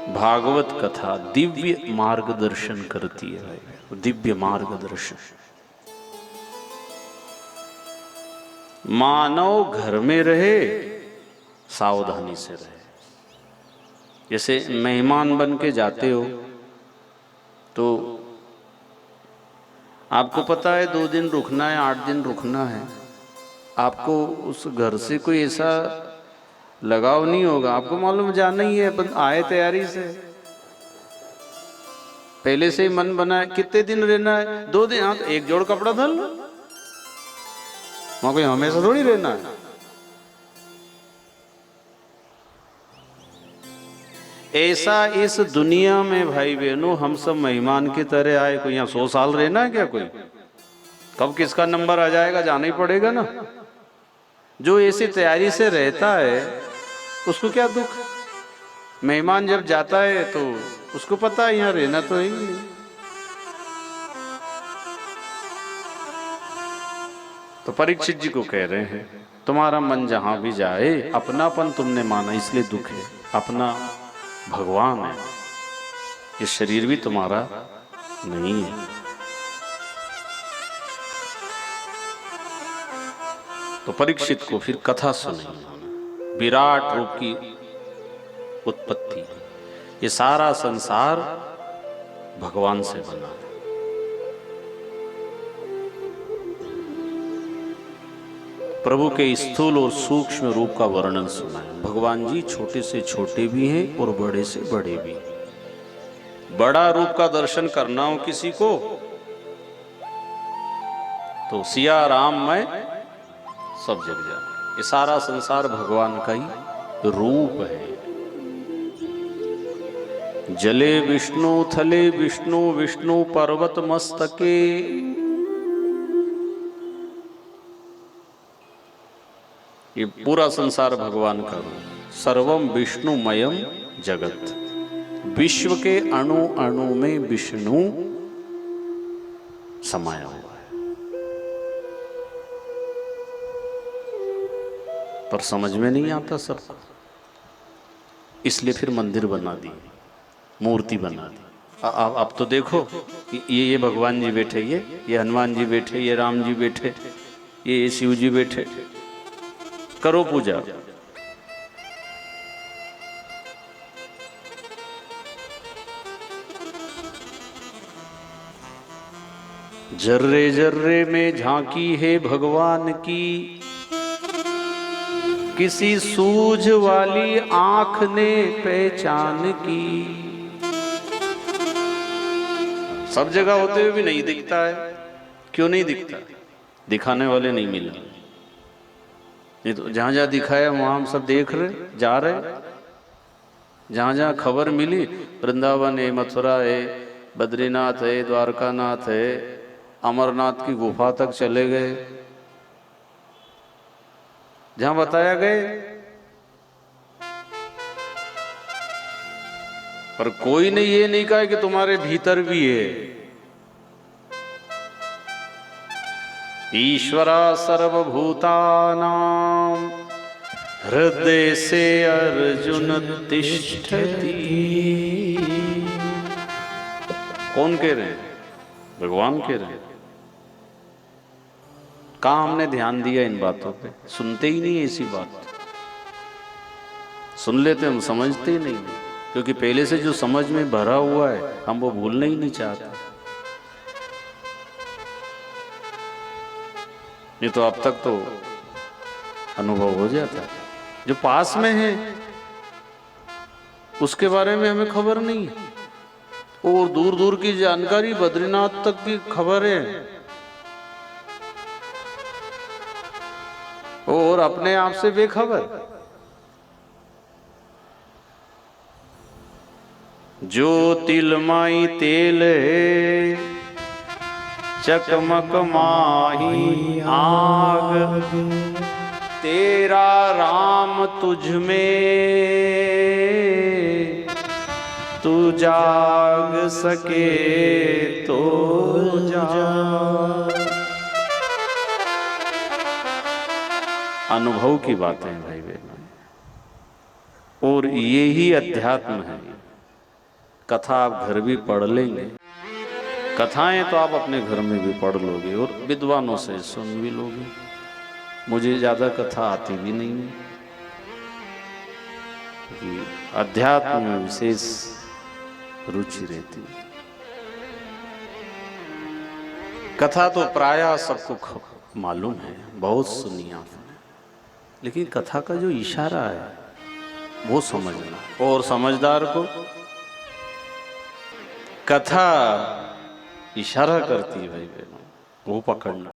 भागवत कथा दिव्य मार्गदर्शन करती है भाई, दिव्य मार्गदर्शन। मानव घर में रहे, सावधानी से रहे। जैसे मेहमान बन के जाते हो तो आपको पता है 2 दिन रुकना है, 8 दिन रुकना है, आपको उस घर से कोई ऐसा लगाव नहीं होगा, आपको मालूम जाना ही है, अपन आए तैयारी से, पहले से ही मन बना है कितने दिन रहना है, 2 दिन। हाँ तो एक जोड़ कपड़ा धर लो, वहां कोई हमेशा थोड़ी रहना है। ऐसा इस दुनिया में भाई बहनों हम सब मेहमान की तरह आए, कोई यहाँ 100 साल रहना है क्या? कोई कब किसका नंबर आ जाएगा जाना ही पड़ेगा ना। जो ऐसी तैयारी से रहता है उसको क्या दुख। मेहमान जब जाता है तो उसको पता है यहाँ रहना तो है ही नहीं। तो परीक्षित जी को कह रहे हैं तुम्हारा मन जहां भी जाए, अपनापन तुमने माना इसलिए दुख है, अपना भगवान है, ये शरीर भी तुम्हारा नहीं है। तो परीक्षित को फिर कथा सुनी, विराट रूप की उत्पत्ति, ये सारा संसार भगवान से बना है। प्रभु के स्थूल और सूक्ष्म रूप का वर्णन सुना है। भगवान जी छोटे से छोटे भी हैं और बड़े से बड़े भी। बड़ा रूप का दर्शन करना हो किसी को तो सिया राम में सब जग जाए। ये सारा संसार भगवान का ही रूप है। जले विष्णु थले विष्णु, विष्णु पर्वत मस्तके, ये पूरा संसार भगवान का रूप। सर्वम विष्णुमयम जगत, विश्व के अणु अणु में विष्णु समाया हुआ है। पर समझ में नहीं आता सबको, इसलिए फिर मंदिर बना दी, मूर्ति बना दी। अब तो देखो ये भगवान जी बैठे, ये हनुमान जी बैठे, ये राम जी बैठे, ये शिव जी बैठे, करो पूजा। जर्रे जर्रे में झांकी है भगवान की, किसी सूझ वाली आंख ने पहचान की। सब जगह होते हुए भी नहीं दिखता है, क्यों नहीं दिखता? दिखाने वाले नहीं मिले। नहीं तो जहां जहां दिखाया वहां हम सब देख रहे, जा रहे। जहां जहां खबर मिली, वृंदावन है, मथुरा है, बद्रीनाथ है, द्वारकानाथ है, अमरनाथ की गुफा तक चले गए, जहां बताया गए। पर कोई ने ये नहीं कहा कि तुम्हारे भीतर भी है। ईश्वरा सर्वभूतानां हृदय से अर्जुन तिष्ठति। कौन कह रहे हैं? भगवान कह रहे हैं। कहाँ हमने ध्यान दिया इन बातों पे? सुनते ही नहीं ऐसी बात। सुन लेते हम, समझते ही नहीं, क्योंकि पहले से जो समझ में भरा हुआ है हम वो भूलना ही नहीं चाहते। नहीं तो अब तक तो अनुभव हो जाता है। जो पास में है उसके बारे में हमें खबर नहीं है, और दूर दूर की जानकारी, बद्रीनाथ तक की खबर है, और अपने आप से बेखबर। जो तिलमाई तेल है, चकमक माही आग, तेरा राम तुझ में तू जाग सके तो जाग। अनुभव की बातें हैं भाई बहन, और ये ही अध्यात्म है। कथा आप घर भी पढ़ लेंगे, कथाएं तो आप अपने घर में भी पढ़ लोगे और विद्वानों से सुन भी लोगे। मुझे ज़्यादा कथा आती भी नहीं है कि अध्यात्म में विशेष रुचि रहती है। कथा तो प्रायः सबको मालूम है, बहुत सुनी आपने, लेकिन कथा का जो इशारा है वो समझना। और समझदार को कथा इशारा करती है भाई बहनों, वो पकड़ना।